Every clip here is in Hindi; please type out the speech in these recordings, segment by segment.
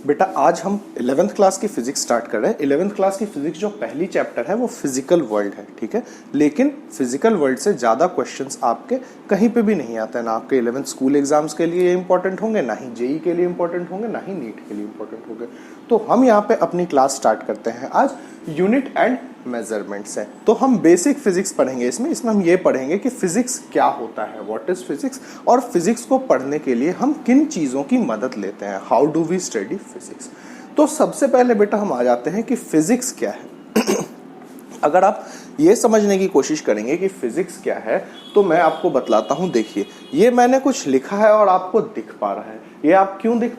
बेटा आज हम 11th क्लास की फिजिक्स स्टार्ट कर रहे हैं। 11th क्लास की फिजिक्स जो पहली चैप्टर है वो फिजिकल वर्ल्ड है, ठीक है। लेकिन फिजिकल वर्ल्ड से ज़्यादा क्वेश्चंस आपके कहीं पे भी नहीं आते हैं। ना आपके 11th स्कूल एग्जाम्स के लिए इंपॉर्टेंट होंगे, ना ही जेई के लिए इंपॉर्टेंट होंगे, ना ही नीट के लिए इंपॉर्टेंट होंगे। तो हम यहाँ पे अपनी क्लास स्टार्ट करते हैं आज यूनिट एंड मेजरमेंट्स है। तो हम बेसिक फिजिक्स पढ़ेंगे इसमें हम ये पढ़ेंगे कि फिजिक्स क्या होता है, व्हाट इज फिजिक्स, और फिजिक्स को पढ़ने के लिए हम किन चीज़ों की मदद लेते हैं, how do we study physics. तो सबसे पहले बेटा हम आ जाते हैं कि फिजिक्स क्या है। अगर आप ये समझने की कोशिश करेंगे कि फिजिक्स क्या है तो मैं आपको बतलाता हूं। देखिए, ये मैंने कुछ लिखा है और आपको दिख पा रहा है। ये आप क्यों देख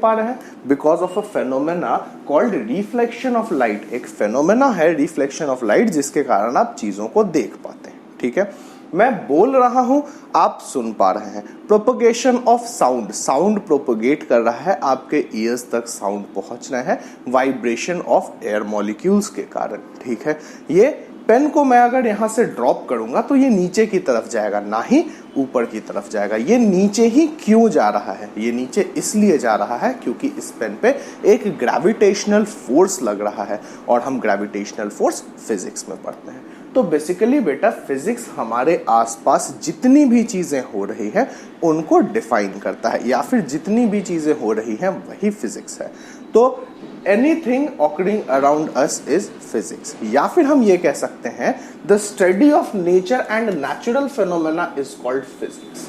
पा रहे हैं? Because of a phenomena called reflection of light. एक फेनोमेना है रिफ्लेक्शन ऑफ लाइट जिसके कारण आप चीजों को देख पाते हैं, ठीक है। मैं बोल रहा हूं, आप सुन पा रहे हैं। Propagation of sound, sound propagate कर रहा है, आपके ईयर्स तक साउंड पहुंच रहा है वाइब्रेशन ऑफ एयर मॉलिक्यूल्स के कारण, ठीक है। ये पेन को मैं अगर यहां से ड्रॉप करूंगा तो ये नीचे की तरफ जाएगा, ना ही ऊपर की तरफ जाएगा। ये नीचे ही क्यों जा रहा है? ये नीचे इसलिए जा रहा है क्योंकि इस पेन पे एक ग्रेविटेशनल फोर्स लग रहा है, और हम ग्रेविटेशनल फोर्स फिजिक्स में पढ़ते हैं। तो बेसिकली बेटा फिजिक्स हमारे आसपास जितनी भी चीजें हो रही है उनको डिफाइन करता है, या फिर जितनी भी चीजें हो रही हैं वही फिजिक्स है। तो anything occurring around us is physics, या फिर हम ये कह सकते हैं the study of nature and natural phenomena is called physics.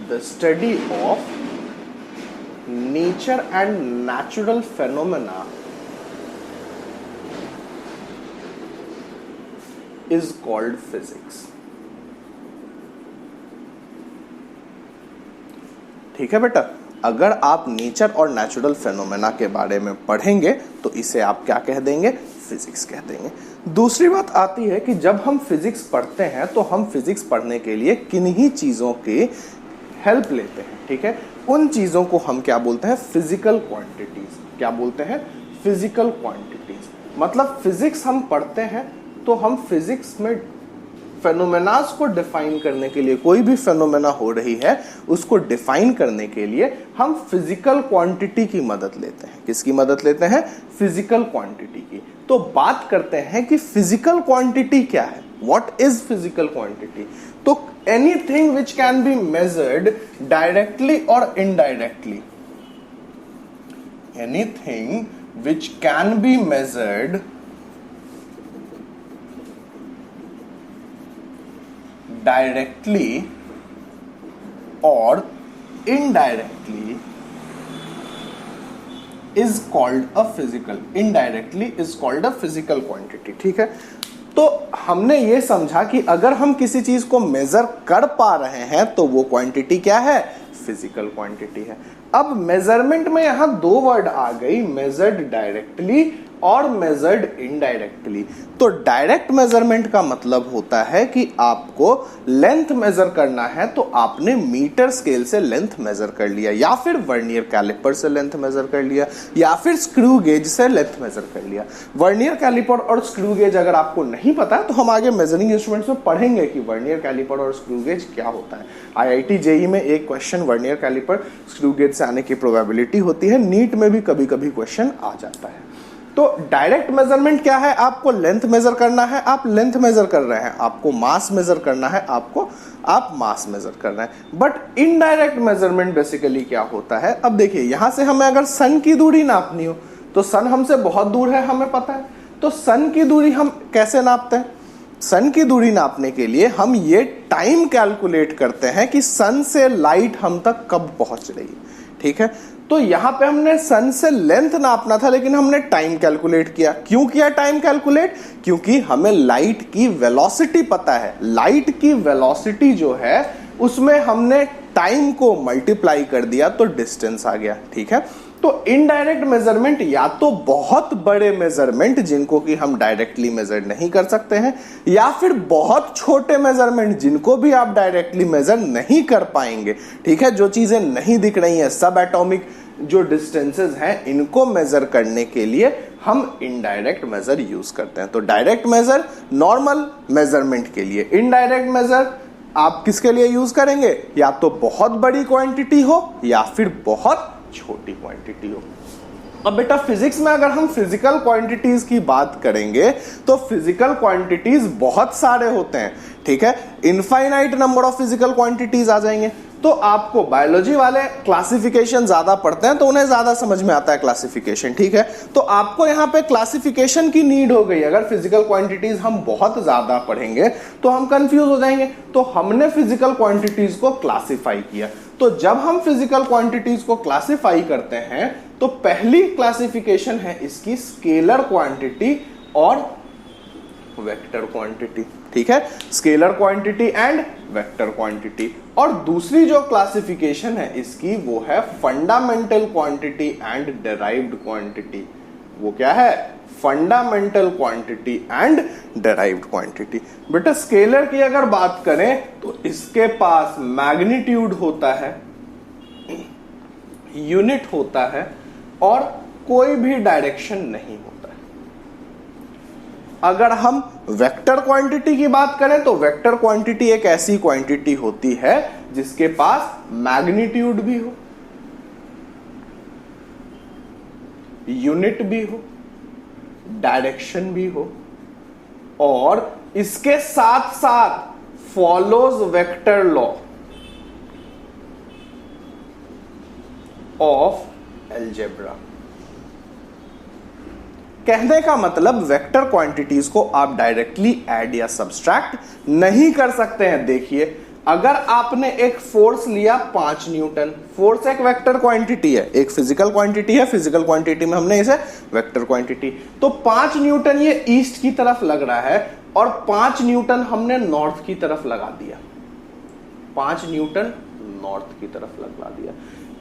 The study of nature and natural phenomena is called physics। ठीक है बेटा, अगर आप नेचर और नेचुरल फेनोमेना के बारे में पढ़ेंगे तो इसे आप क्या कह देंगे? फिजिक्स कह देंगे। दूसरी बात आती है कि जब हम फिजिक्स पढ़ते हैं तो हम फिजिक्स पढ़ने के लिए किन्हीं चीजों की हेल्प लेते हैं, ठीक है। उन चीजों को हम क्या बोलते हैं? Physical quantities. क्या बोलते हैं? Physical quantities. मतलब फिजिक्स हम पढ़ते हैं तो हम फिजिक्स में फेनोमेनास को डिफाइन करने के लिए, कोई भी फेनोमेना हो रही है उसको डिफाइन करने के लिए हम फिजिकल क्वांटिटी की मदद लेते हैं। किसकी मदद लेते हैं? फिजिकल क्वांटिटी की। तो बात करते हैं कि फिजिकल क्वांटिटी क्या है, व्हाट इज फिजिकल क्वांटिटी। तो anything which can be measured directly और indirectly, anything which can be measured directly or indirectly is called a physical, indirectly is called a physical quantity, ठीक है। तो हमने ये समझा कि अगर हम किसी चीज को मेजर कर पा रहे हैं तो वो क्वांटिटी क्या है? फिजिकल क्वांटिटी है। अब मेजरमेंट में यहां दो वर्ड आ गई, मेजर्ड डायरेक्टली और मेजर्ड इनडायरेक्टली। तो डायरेक्ट मेजरमेंट का मतलब होता है कि आपको लेंथ मेजर करना है तो आपने मीटर स्केल से लेंथ मेजर कर लिया, या फिर वर्नियर कैलिपर से लेंथ मेजर कर लिया, या फिर स्क्रू गेज से लेंथ मेजर कर लिया। वर्नियर कैलिपर और स्क्रू गेज अगर आपको नहीं पता है तो हम आगे मेजरिंग इंस्ट्रूमेंट्स में पढ़ेंगे कि वर्नियर कैलिपर और स्क्रू गेज क्या होता है। आईआईटी जेई में एक question vernier calliper screw gauge से आने की प्रोबेबिलिटी होती है, नीट में भी कभी कभी क्वेश्चन आ जाता है। तो डायरेक्ट मेजरमेंट क्या है? आपको लेंथ मेजर करना है, आप लेंथ मेजर कर रहे हैं। आपको मास मेजर करना है, आप मास मेजर कर रहे हैं। बट इनडायरेक्ट मेजरमेंट बेसिकली क्या होता है? अब देखिए, यहां से हमें अगर सन की दूरी नापनी हो तो सन हमसे बहुत दूर है, हमें पता है। तो सन की दूरी हम कैसे नापते हैं? सन की दूरी नापने के लिए हम ये टाइम कैलकुलेट करते हैं कि सन से लाइट हम तक कब पहुंच रही है, ठीक है। तो यहां पे हमने सन से लेंथ नापना था लेकिन हमने टाइम कैलकुलेट किया। क्यों किया टाइम कैलकुलेट? क्योंकि हमें लाइट की वेलोसिटी पता है। लाइट की वेलोसिटी जो है उसमें हमने टाइम को मल्टीप्लाई कर दिया तो डिस्टेंस आ गया, ठीक है। तो इनडायरेक्ट मेजरमेंट या तो बहुत बड़े मेजरमेंट जिनको कि हम डायरेक्टली मेजर नहीं कर सकते हैं, या फिर बहुत छोटे मेजरमेंट जिनको भी आप डायरेक्टली मेजर नहीं कर पाएंगे, ठीक है। जो चीजें नहीं दिख रही हैं, सब एटॉमिक जो डिस्टेंसेस हैं, इनको मेजर करने के लिए हम इनडायरेक्ट मेजर यूज करते हैं। तो डायरेक्ट मेजर नॉर्मल मेजरमेंट के लिए, इनडायरेक्ट मेजर आप किसके लिए यूज करेंगे? या तो बहुत बड़ी क्वांटिटी हो या फिर बहुत छोटी क्वांटिटी हो। अब बेटा फिजिक्स में अगर हम फिजिकल क्वांटिटीज की बात करेंगे तो फिजिकल क्वांटिटीज बहुत सारे होते हैं, ठीक है, infinite number of physical quantities आ जाएंगे। तो आपको बायोलॉजी वाले क्लासिफिकेशन ज्यादा पढ़ते हैं तो उन्हें ज्यादा समझ में आता है क्लासिफिकेशन, ठीक है। तो आपको यहाँ पे क्लासिफिकेशन की नीड हो गई। अगर फिजिकल क्वांटिटीज हम बहुत ज्यादा पढ़ेंगे तो हम कंफ्यूज हो जाएंगे, तो हमने फिजिकल क्वांटिटीज को क्लासिफाई किया। तो जब हम फिजिकल क्वांटिटीज को क्लासिफाई करते हैं तो पहली क्लासिफिकेशन है इसकी स्केलर क्वांटिटी और वेक्टर क्वांटिटी, ठीक है, scalar quantity and vector quantity. और दूसरी जो क्लासिफिकेशन है इसकी वो है fundamental quantity and derived quantity. वो क्या है? Fundamental quantity and derived quantity. बेटा स्केलर की अगर बात करें तो इसके पास मैग्नीट्यूड होता है, यूनिट होता है और कोई भी डायरेक्शन नहीं होता है। अगर हम वेक्टर क्वांटिटी की बात करें तो वेक्टर क्वांटिटी एक ऐसी क्वांटिटी होती है जिसके पास मैग्नीट्यूड भी हो, यूनिट भी हो, डायरेक्शन भी हो और इसके साथ साथ follows vector law of algebra. कहने का मतलब वेक्टर क्वांटिटीज को आप डायरेक्टली ऐड या सब्सट्रैक्ट नहीं कर सकते हैं। देखिए अगर आपने एक फोर्स लिया 5 न्यूटन, फोर्स एक वेक्टर क्वांटिटी है, एक फिजिकल क्वांटिटी है, फिजिकल क्वांटिटी में हमने इसे वेक्टर क्वांटिटी, तो 5 न्यूटन ये ईस्ट की तरफ लग रहा है और 5 न्यूटन हमने नॉर्थ की तरफ लगा दिया, 5 न्यूटन नॉर्थ की तरफ लगा दिया।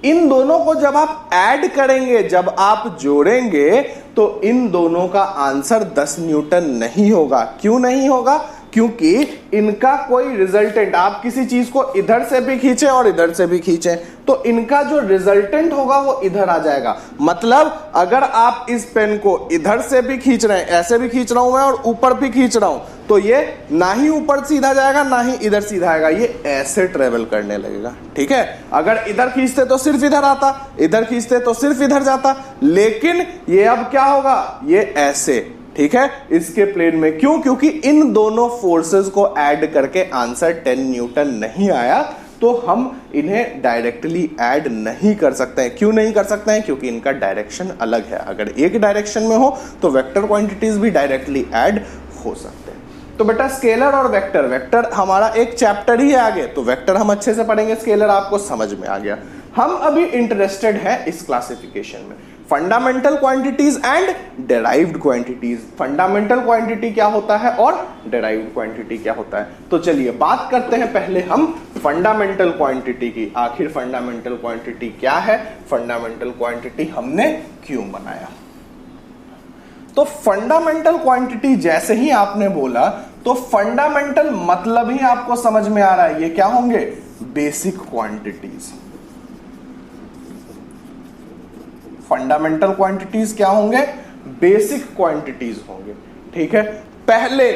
इन दोनों को जब आप ऐड करेंगे, जब आप जोड़ेंगे तो इन दोनों का आंसर 10 न्यूटन नहीं होगा। क्यों नहीं होगा? क्योंकि इनका कोई रिजल्टेंट, आप किसी चीज को इधर से भी खींचे और इधर से भी खींचे तो इनका जो रिजल्टेंट होगा वो इधर आ जाएगा। मतलब अगर आप इस पेन को इधर से भी खींच रहे हैं, ऐसे भी खींच रहा हूं मैं और ऊपर भी खींच रहा हूं, तो ये ना ही ऊपर सीधा जाएगा ना ही इधर सीधा आएगा, ये ऐसे ट्रेवल करने लगेगा, ठीक है। अगर इधर खींचते तो सिर्फ इधर आता, इधर खींचते तो सिर्फ इधर जाता, लेकिन ये अब क्या होगा? ये ऐसे, ठीक है, इसके प्लेन में। क्यों? क्योंकि इन दोनों फोर्सेस को ऐड करके आंसर 10 न्यूटन नहीं आया, तो हम इन्हें डायरेक्टली ऐड नहीं कर सकते हैं। क्यों नहीं कर सकते हैं? क्योंकि इनका डायरेक्शन अलग है। अगर एक डायरेक्शन में हो तो वेक्टर क्वांटिटीज भी डायरेक्टली ऐड हो सकते हैं। तो बेटा स्केलर और वेक्टर, वेक्टर हमारा एक चैप्टर ही है आगे, तो वेक्टर हम अच्छे से पढ़ेंगे, स्केलर आपको समझ में आ गया। हम अभी इंटरेस्टेड हैं इस क्लासिफिकेशन में, fundamental quantities and derived quantities. Fundamental quantity क्या होता है और डेराइव्ड क्वांटिटी क्या होता है। तो चलिए बात करते हैं पहले हम फंडामेंटल क्वांटिटी की। आखिर फंडामेंटल क्वांटिटी क्या है, फंडामेंटल क्वांटिटी हमने क्यों बनाया। तो फंडामेंटल क्वांटिटी जैसे ही आपने बोला तो फंडामेंटल मतलब ही आपको समझ में आ रहा है, ये क्या होंगे? Basic quantities. फंडामेंटल क्वांटिटीज क्या होंगे? बेसिक क्वांटिटीज होंगे, ठीक है। पहले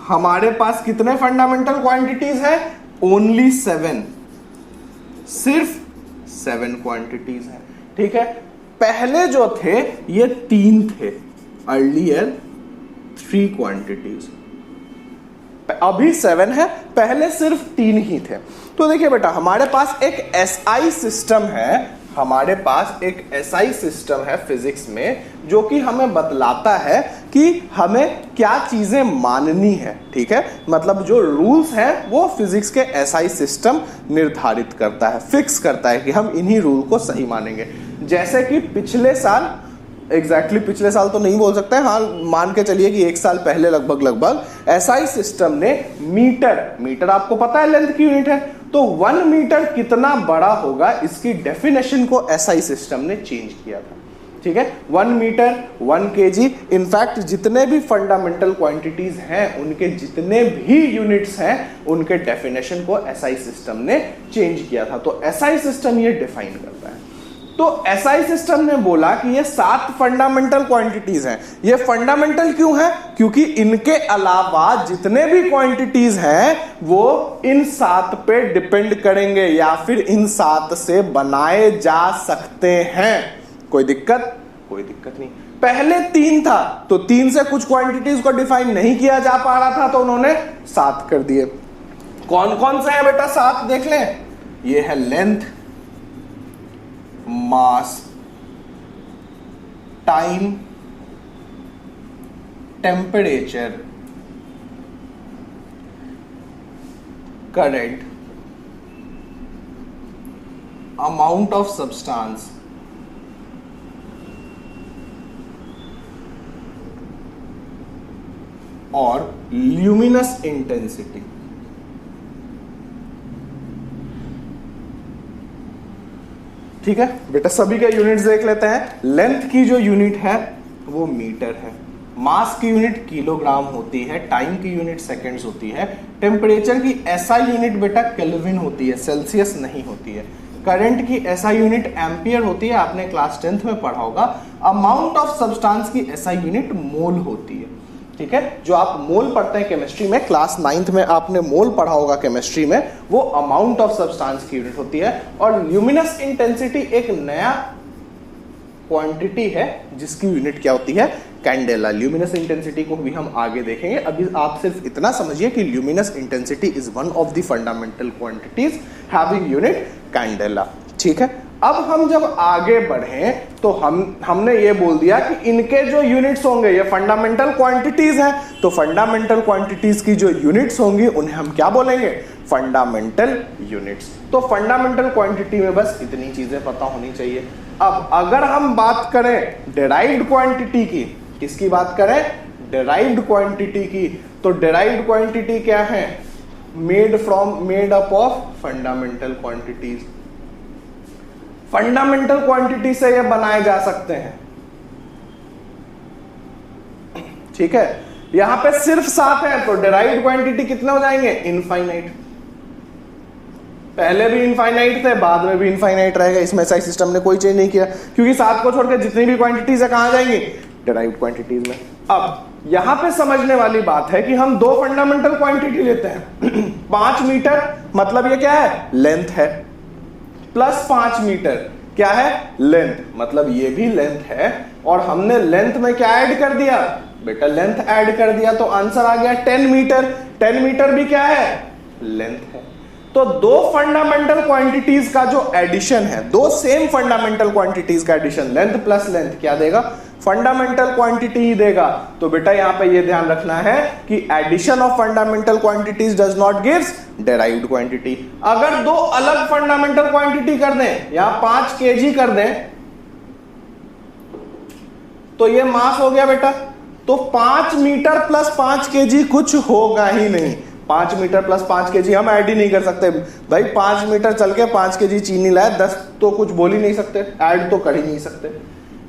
हमारे पास कितने फंडामेंटल क्वांटिटीज है? ओनली 7, सिर्फ 7 क्वांटिटीज है, ठीक है। पहले जो थे ये 3 थे, अर्लियर 3 क्वांटिटीज, अभी 7 है, पहले सिर्फ 3 ही थे। तो देखिए बेटा हमारे पास एक एसआई सिस्टम है, हमारे पास एक एसआई सिस्टम है फिजिक्स में जो कि हमें बतलाता है कि हमें क्या चीजें माननी है, ठीक है। मतलब जो रूल्स हैं वो फिजिक्स के एसआई सिस्टम निर्धारित करता है, फिक्स करता है कि हम इन्हीं रूल को सही मानेंगे। जैसे कि पिछले साल, एग्जैक्टली पिछले साल तो नहीं बोल सकते, हाँ मान के चलिए कि 1 साल पहले लगभग एसआई सिस्टम ने मीटर आपको पता है लेंथ की यूनिट है, तो 1 मीटर कितना बड़ा होगा इसकी डेफिनेशन को एसआई सिस्टम ने चेंज किया था, ठीक है। 1 मीटर 1 केजी, इनफैक्ट जितने भी फंडामेंटल क्वांटिटीज हैं उनके जितने भी यूनिट्स हैं उनके डेफिनेशन को एसआई सिस्टम ने चेंज किया था। तो एसआई सिस्टम ये डिफाइन करता है। तो एसआई सिस्टम ने बोला कि ये 7 फंडामेंटल क्वांटिटीज हैं। ये फंडामेंटल क्यों है? क्योंकि इनके अलावा जितने भी क्वांटिटीज हैं वो इन 7 पे डिपेंड करेंगे या फिर इन 7 से बनाए जा सकते हैं। कोई दिक्कत? कोई दिक्कत नहीं। पहले 3 था तो 3 से कुछ क्वांटिटीज को डिफाइन नहीं किया जा पा रहा था तो उन्होंने 7 कर दिए। कौन कौन से हैं बेटा 7? देख लें। ये है length, mass, time, temperature, current, amount of substance, और ल्यूमिनस इंटेंसिटी। ठीक है बेटा, सभी के यूनिट्स देख लेते हैं। लेंथ की जो यूनिट है वो मीटर है, मास की यूनिट किलोग्राम होती है, टाइम की यूनिट सेकंड्स होती है, टेम्परेचर की एसआई यूनिट बेटा केल्विन होती है, सेल्सियस नहीं होती है, करंट की एसआई यूनिट एम्पियर होती है, आपने क्लास 10th में पढ़ा होगा। अमाउंट ऑफ सब्सटेंस की एसआई यूनिट मोल होती है। ठीक है, जो आप मोल पढ़ते हैं केमिस्ट्री में, क्लास 9th में आपने मोल पढ़ा होगा केमिस्ट्री में, वो अमाउंट ऑफ सब्सटेंस की यूनिट होती है। और ल्यूमिनस इंटेंसिटी एक नया क्वांटिटी है जिसकी यूनिट क्या होती है? कैंडेला। ल्यूमिनस इंटेंसिटी को भी हम आगे देखेंगे, अभी आप सिर्फ इतना समझिए कि luminous intensity is one of the fundamental quantities having unit candela. ठीक है, अब हम जब आगे बढ़े तो हमने ये बोल दिया कि इनके जो यूनिट्स होंगे ये फंडामेंटल क्वांटिटीज हैं, तो फंडामेंटल क्वांटिटीज की जो यूनिट्स होंगी उन्हें हम क्या बोलेंगे? Fundamental units. तो फंडामेंटल क्वांटिटी में बस इतनी चीजें पता होनी चाहिए। अब अगर हम बात करें डिराइव्ड क्वांटिटी की, किसकी बात करें? डिराइव्ड क्वांटिटी की। तो डिराइव्ड क्वांटिटी क्या है? Made up of fundamental quantities. Fundamental quantity से ये बनाए जा सकते हैं। ठीक है, यहां पे सिर्फ 7 है तो डिराइव्ड क्वांटिटी कितने हो जाएंगे? इनफाइनाइट। पहले भी इनफाइनाइट थे, बाद में भी इनफाइनाइट रहेगा। इसमें एसआई सिस्टम ने कोई चेंज नहीं किया, क्योंकि 7 को छोड़कर जितनी भी क्वांटिटीज है कहां जाएंगी? डिराइव्ड क्वांटिटीज में। अब यहां पे समझने वाली बात है कि हम 2 फंडामेंटल क्वांटिटी लेते हैं। 5 मीटर मतलब ये क्या है? लेंथ है, प्लस 5 मीटर क्या है? लेंथ, मतलब ये भी लेंथ है। और हमने लेंथ में क्या ऐड कर दिया? बेटा लेंथ ऐड कर दिया तो आंसर आ गया 10 मीटर। 10 मीटर भी क्या है? लेंथ है। तो 2 फंडामेंटल क्वांटिटीज का जो एडिशन है, 2 सेम फंडामेंटल क्वांटिटीज का एडिशन, लेंथ प्लस लेंथ क्या देगा? फंडामेंटल क्वांटिटी ही देगा। तो बेटा यहां पे ये ध्यान रखना है कि addition of fundamental quantities does not gives derived quantity. अगर 2 अलग फंडामेंटल क्वांटिटी कर दें, यहां 5 kg कर दें, तो ये मास हो गया बेटा। तो 5 मीटर प्लस 5 kg कुछ होगा ही नहीं। 5 मीटर प्लस 5 kg हम ऐड ही नहीं कर सकते भाई। 5 मीटर चल के 5 kg चीनी लाए, 10 तो कुछ बोल ही नहीं सकते, ऐड तो कर ही नहीं सकते।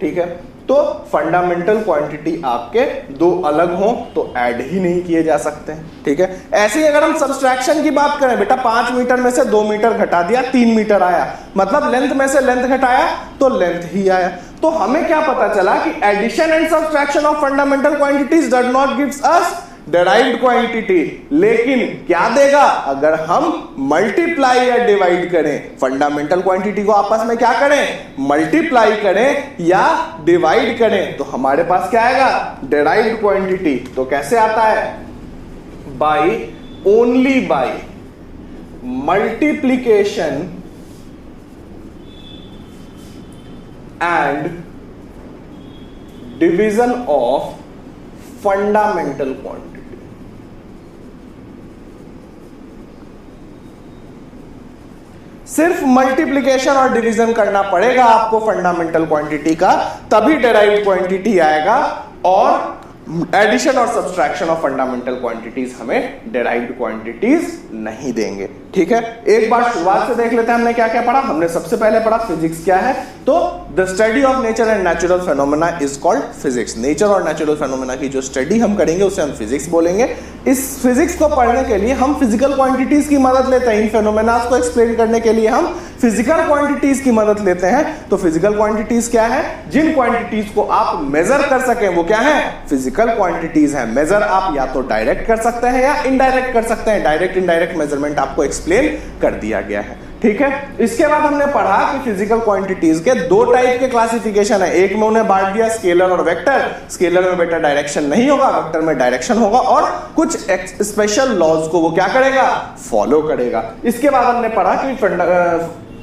ठीक है, तो फंडामेंटल क्वांटिटी आपके 2 अलग हो तो ऐड ही नहीं किए जा सकते हैं। ठीक है, ऐसे ही अगर हम सब्सट्रैक्शन की बात करें, बेटा 5 मीटर में से 2 मीटर घटा दिया, 3 मीटर आया, मतलब लेंथ में से लेंथ घटाया तो लेंथ ही आया। तो हमें क्या पता चला कि addition and subtraction of fundamental quantities does not gives us derived quantity. लेकिन क्या देगा? अगर हम मल्टीप्लाई या डिवाइड करें, फंडामेंटल क्वांटिटी को आपस में क्या करें? मल्टीप्लाई करें या डिवाइड करें, तो हमारे पास क्या आएगा? Derived quantity. तो कैसे आता है? By, only by multiplication and division of fundamental quantity. सिर्फ मल्टीप्लिकेशन और डिवीजन करना पड़ेगा आपको फंडामेंटल क्वांटिटी का, तभी डिराइव्ड क्वांटिटी आएगा। और एडिशन और सब्सट्रैक्शन ऑफ फंडामेंटल क्वांटिटीज हमें डिराइव्ड क्वांटिटीज नहीं देंगे। ठीक है, एक बार शुरुआत से देख लेते हैं हमने क्या क्या पढ़ा। हमने सबसे पहले पढ़ा फिजिक्स क्या है, तो the study of nature and natural phenomena is called physics. Nature और नेचुरल फेनोमेना की जो स्टडी हम करेंगे उसे हम फिजिक्स बोलेंगे। इस फिजिक्स को पढ़ने के लिए हम फिजिकल क्वांटिटीज की मदद लेते हैं। इन फेनोमेना को एक्सप्लेन करने के लिए हम फिजिकल क्वांटिटीज की मदद लेते हैं। तो फिजिकल क्वांटिटीज क्या है, जिन क्वांटिटीज को आप मेजर कर सकें वो क्या है, फिजिकल क्वांटिटीज है। मेजर आप या तो डायरेक्ट कर सकते हैं या इनडायरेक्ट कर सकते हैं। डायरेक्ट इनडायरेक्ट मेजरमेंट आपको एक्सप्लेन कर दिया गया है, ठीक है। इसके बाद हमने पढ़ा कि फिजिकल क्वांटिटीज के दो टाइप के क्लासिफिकेशन है। एक में उन्हें बांट दिया स्केलर और वेक्टर। स्केलर में बेटा डायरेक्शन नहीं होगा, वेक्टर में डायरेक्शन होगा और कुछ स्पेशल लॉज को वो क्या करेगा, फॉलो करेगा। इसके बाद हमने पढ़ा कि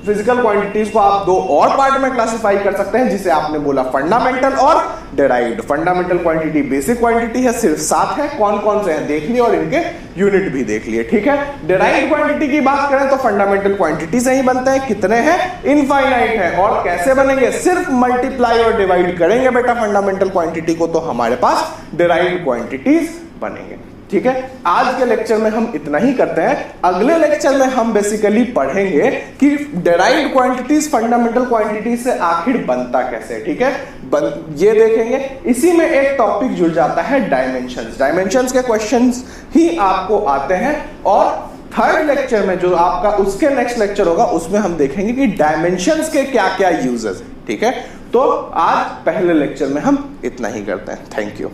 फिजिकल क्वांटिटीज को आप दो और पार्ट में क्लासिफाई कर सकते हैं, जिसे आपने बोला फंडामेंटल और derived. Fundamental quantity basic quantity है, सिर्फ 7 है। कौन कौन से हैं देख लिए और इनके यूनिट भी देख लिए, ठीक है। डिराइव्ड क्वांटिटी की बात करें तो फंडामेंटल क्वांटिटी से ही बनते हैं। कितने हैं, इनफाइनाइट है। और कैसे बनेंगे, सिर्फ मल्टीप्लाई और डिवाइड करेंगे बेटा फंडामेंटल क्वांटिटी को, तो हमारे पास डिराइव्ड क्वांटिटीज बनेंगे, ठीक है। आज के लेक्चर में हम इतना ही करते हैं। अगले लेक्चर में हम बेसिकली पढ़ेंगे कि डिराइव्ड क्वांटिटीज फंडामेंटल क्वांटिटीज से आखिर बनता कैसे, ठीक है। ये देखेंगे। इसी में एक टॉपिक जुड़ जाता है डायमेंशंस। डायमेंशंस के क्वेश्चंस ही आपको आते हैं और थर्ड लेक्चर में जो आपका उसके नेक्स्ट लेक्चर होगा उसमें हम देखेंगे कि डायमेंशंस के क्या क्या यूजेस हैं, ठीक है। तो आज पहले लेक्चर में हम इतना ही करते हैं। Thank you.